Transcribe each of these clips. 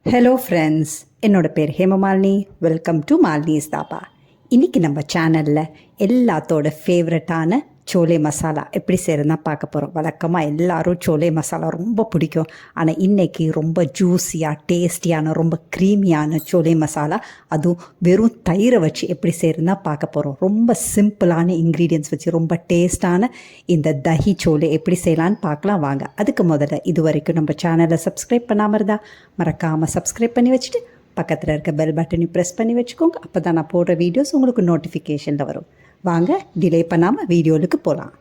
Hello friends, என்னோடய பேர் Hemamalini. Welcome to Malini's dhaba. இன்றைக்கி நம்ம சேனலில் எல்லாத்தோட ஃபேவரட்டான சோலே மசாலா எப்படி செய்கிறதுனா பார்க்க போகிறோம். வழக்கமாக எல்லோரும் சோலே மசாலா ரொம்ப பிடிக்கும். ஆனால் இன்றைக்கி ரொம்ப ஜூஸியாக டேஸ்டியான ரொம்ப க்ரீமியான சோலே மசாலா, அதுவும் வெறும் தயிரை வச்சு எப்படி செய்கிறதுனா பார்க்க போகிறோம். ரொம்ப சிம்பிளான இன்க்ரீடியன்ட்ஸ் வச்சு ரொம்ப டேஸ்டான இந்த தஹி சோலே எப்படி செய்யலான்னு பார்க்கலாம் வாங்க. அதுக்கு முதல்ல இது வரைக்கும் நம்ம சேனலை சப்ஸ்கிரைப் பண்ணாமல் இருந்தால் மறக்காமல் சப்ஸ்கிரைப் பண்ணி வச்சுட்டு பக்கத்தில் இருக்க பெல் பட்டனையும் ப்ரெஸ் பண்ணி வச்சுக்கோங்க. அப்போ தான் நான் போடுற வீடியோஸ் உங்களுக்கு நோட்டிஃபிகேஷனில் வரும். வாங்க டிலே பண்ணாமல் வீடியோவுக்கு போகலாம்.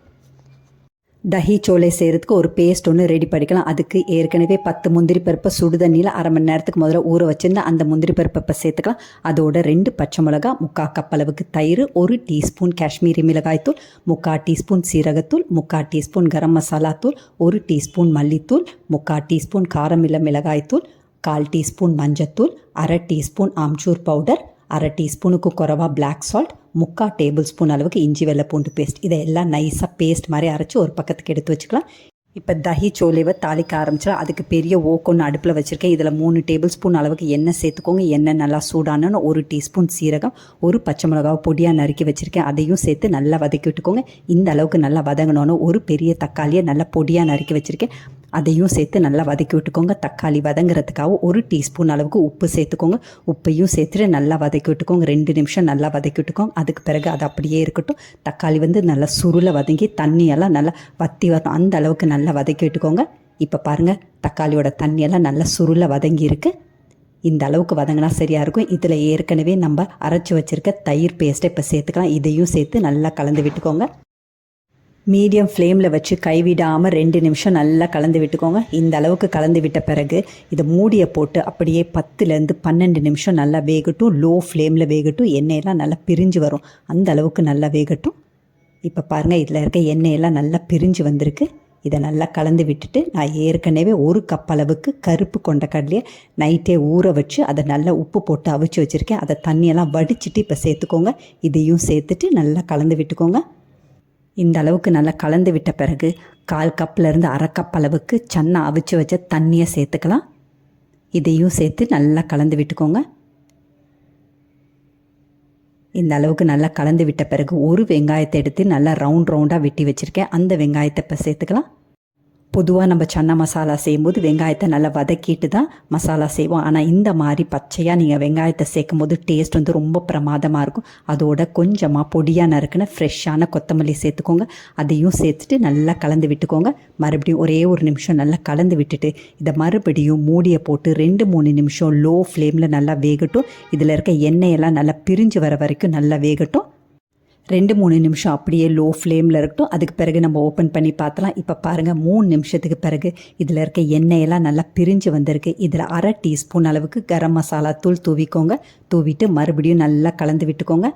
தஹி சோலை செய்கிறதுக்கு ஒரு பேஸ்ட் ஒன்று ரெடி பண்ணிக்கலாம். அதுக்கு ஏற்கனவே 10 முந்திரி பருப்பை சுடு தண்ணியில் அரை மணி நேரத்துக்கு முதல்ல ஊற வச்சுருந்தா அந்த முந்திரி பருப்பை சேர்த்துக்கலாம். அதோட 2 பச்சை மிளகா, 3/4 கப் அளவுக்கு தயிர், 1 டீஸ்பூன் காஷ்மீரி மிளகாய்த்தூள், 3/4 டீஸ்பூன் சீரகத்தூள், 3/4 டீஸ்பூன் கரம் மசாலா தூள், 1 டீஸ்பூன் மல்லித்தூள், 3/4 டீஸ்பூன் காரமில்ல மிளகாய்த்தூள், 1/4 டீஸ்பூன் மஞ்சத்தூள், 1/2 டீஸ்பூன் ஆம்ச்சூர் பவுடர், 1/2 டீஸ்பூனுக்கு குறைவா பிளாக் சால்ட், 3/4 டேபிள் ஸ்பூன் அளவுக்கு இஞ்சி வெள்ளை பூண்டு பேஸ்ட். இதை எல்லாம் நைஸாக பேஸ்ட் மாதிரி அரைச்சி ஒரு பக்கத்துக்கு எடுத்து வச்சுக்கலாம். இப்போ தஹி சோலேவை தாளிக்க ஆரம்பிச்சிடலாம். அதுக்கு பெரிய ஓக்கொன்று அடுப்பில் வச்சுருக்கேன். இதில் 3 டேபிள் ஸ்பூன் அளவுக்கு எண்ணெய் சேர்த்துக்கோங்க. எண்ணெய் நல்லா சூடானு 1 டீஸ்பூன் சீரகம், 1 பச்சை மிளகாவை பொடியாக நறுக்கி வச்சுருக்கேன். அதையும் சேர்த்து நல்லா வதக்கி விட்டுக்கோங்க. இந்த அளவுக்கு நல்லா வதங்கணுன்னு 1 பெரிய தக்காளியை நல்லா பொடியாக நறுக்கி வச்சுருக்கேன். அதையும் சேர்த்து நல்லா வதக்கி விட்டுக்கோங்க. தக்காளி வதங்குறதுக்காக 1 டீஸ்பூன் அளவுக்கு உப்பு சேர்த்துக்கோங்க. உப்பையும் சேர்த்துட்டு நல்லா வதக்கி விட்டுக்கோங்க. 2 நிமிஷம் நல்லா வதக்கி விட்டுக்கோங்க. அதுக்கு பிறகு அது அப்படியே இருக்கட்டும். தக்காளி நல்லா சுருளை வதங்கி தண்ணியெல்லாம் நல்லா வற்றி வரணும். அந்த அளவுக்கு நல்லா வதக்கி விட்டுக்கோங்க. இப்போ பாருங்கள், தக்காளியோட தண்ணியெல்லாம் நல்லா சுருளை வதங்கி இருக்குது. இந்த அளவுக்கு வதங்கினா சரியாக இருக்கும். இதில் ஏற்கனவே நம்ம அரைச்சி வச்சுருக்க தயிர் பேஸ்ட்டை இப்போ சேர்த்துக்கலாம். இதையும் சேர்த்து நல்லா கலந்து விட்டுக்கோங்க. மீடியம் ஃப்ளேமில் வச்சு கைவிடாமல் 2 நிமிஷம் நல்லா கலந்து விட்டுக்கோங்க. இந்த அளவுக்கு கலந்து விட்ட பிறகு இதை மூடியை போட்டு அப்படியே 10லேருந்து 12 நிமிஷம் நல்லா வேகட்டும். லோ ஃப்ளேமில் வேகட்டும். எண்ணெயெல்லாம் நல்லா பிரிஞ்சு வரும். அந்த அளவுக்கு நல்லா வேகட்டும். இப்போ பாருங்கள், இதில் இருக்க எண்ணெயெல்லாம் நல்லா பிரிஞ்சு வந்திருக்கு. இதை நல்லா கலந்து விட்டுட்டு நான் ஏற்கனவே 1 கப் அளவுக்கு கருப்பு கொண்டக்கடலையை நைட்டே ஊற வச்சு அதை நல்லா உப்பு போட்டு அவிச்சு வச்சுருக்கேன். அதை தண்ணியெல்லாம் வடிச்சிட்டு இப்போ சேர்த்துக்கோங்க. இதையும் சேர்த்துட்டு நல்லா கலந்து விட்டுக்கோங்க. இந்த அளவுக்கு நல்லா கலந்து விட்ட பிறகு 1/4 கப்லேருந்து 1/2 கப் அளவுக்கு சன்னா அவிச்சு வச்ச தண்ணியை சேர்த்துக்கலாம். இதையும் சேர்த்து நல்லா கலந்து விட்டுக்கோங்க. இந்த அளவுக்கு நல்லா கலந்து விட்ட பிறகு 1 வெங்காயத்தை எடுத்து நல்லா ரவுண்டாக வெட்டி வச்சுருக்கேன். அந்த வெங்காயத்தை இப்போ சேர்த்துக்கலாம். பொதுவாக நம்ம சன்னா மசாலா செய்யும்போது வெங்காயத்தை நல்லா வதக்கிட்டு தான் மசாலா செய்வோம். ஆனால் இந்த மாதிரி பச்சையாக நீங்கள் வெங்காயத்தை சேர்க்கும் போது டேஸ்ட் ரொம்ப பிரமாதமாக இருக்கும். அதோட கொஞ்சமாக பொடியாக நறுக்குன்னு ஃப்ரெஷ்ஷான கொத்தமல்லி சேர்த்துக்கோங்க. அதையும் சேர்த்துட்டு நல்லா கலந்து விட்டுக்கோங்க. மறுபடியும் ஒரே 1 நிமிஷம் நல்லா கலந்து விட்டுட்டு இதை மறுபடியும் மூடியை போட்டு 2-3 நிமிஷம் லோ ஃப்ளேமில் நல்லா வேகட்டும். இதில் இருக்க எண்ணெயெல்லாம் நல்லா பிரிஞ்சு வர வரைக்கும் நல்லா வேகட்டும். 2-3 நிமிஷம் அப்படியே லோ ஃப்ளேமில் இருக்கட்டும். அதுக்கு பிறகு நம்ம ஓப்பன் பண்ணி பார்த்தலாம். இப்போ பாருங்கள், 3 நிமிஷத்துக்கு பிறகு இதில் இருக்க எண்ணெயெல்லாம் நல்லா பிரிஞ்சு வந்திருக்கு. இதில் 1/2 டீஸ்பூன் அளவுக்கு கரம் மசாலா தூள் தூவிக்கோங்க. தூவிட்டு மறுபடியும் நல்லா கலந்து விட்டுக்கோங்க.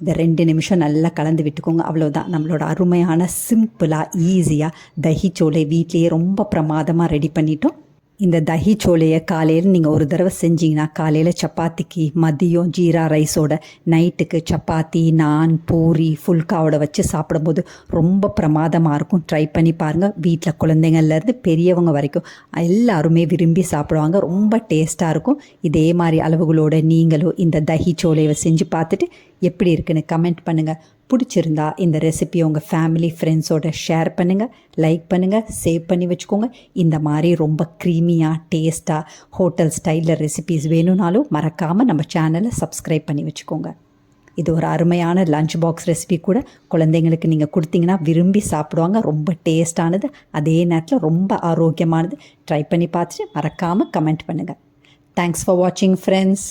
இதை 2 நிமிஷம் நல்லா கலந்து விட்டுக்கோங்க. அவ்வளோதான், நம்மளோட அருமையான சிம்பிளாக ஈஸியாக தஹி சோலை வீட்லேயே ரொம்ப பிரமாதமாக ரெடி பண்ணிட்டோம். இந்த தஹி சோலையை காலையில் நீங்கள் ஒரு தடவை செஞ்சிங்கன்னா காலையில் சப்பாத்திக்கு, மதியம் ஜீரா ரைஸோட, நைட்டுக்கு சப்பாத்தி, நான், பூரி, ஃபுல்காவோட வச்சு சாப்பிடும்போது ரொம்ப பிரமாதமாக இருக்கும். ட்ரை பண்ணி பாருங்கள். வீட்டில் குழந்தைங்கள்லேருந்து பெரியவங்க வரைக்கும் எல்லாருமே விரும்பி சாப்பிடுவாங்க. ரொம்ப டேஸ்ட்டாக இருக்கும். இதே மாதிரி அளவுகளோடு நீங்களும் இந்த தஹி சோலையை செஞ்சு பார்த்துட்டு எப்படி இருக்குன்னு கமெண்ட் பண்ணுங்கள். பிடிச்சிருந்தா இந்த ரெசிபி உங்கள் ஃபேமிலி ஃப்ரெண்ட்ஸோட ஷேர் பண்ணுங்கள், லைக் பண்ணுங்கள், சேவ் பண்ணி வச்சுக்கோங்க. இந்த மாதிரி ரொம்ப க்ரீமியாக டேஸ்ட்டாக ஹோட்டல் ஸ்டைலில் ரெசிபீஸ் வேணும்னாலும் மறக்காமல் நம்ம சேனலை சப்ஸ்கிரைப் பண்ணி வச்சுக்கோங்க. இது ஒரு அருமையான லஞ்ச் பாக்ஸ் ரெசிபி கூட. குழந்தைங்களுக்கு நீங்கள் கொடுத்தீங்கன்னா விரும்பி சாப்பிடுவாங்க. ரொம்ப டேஸ்டானது, அதே நேரத்தில் ரொம்ப ஆரோக்கியமானது. ட்ரை பண்ணி பார்த்துட்டு மறக்காமல் கமெண்ட் பண்ணுங்கள். தேங்க்ஸ் ஃபார் வாட்சிங் ஃப்ரெண்ட்ஸ்.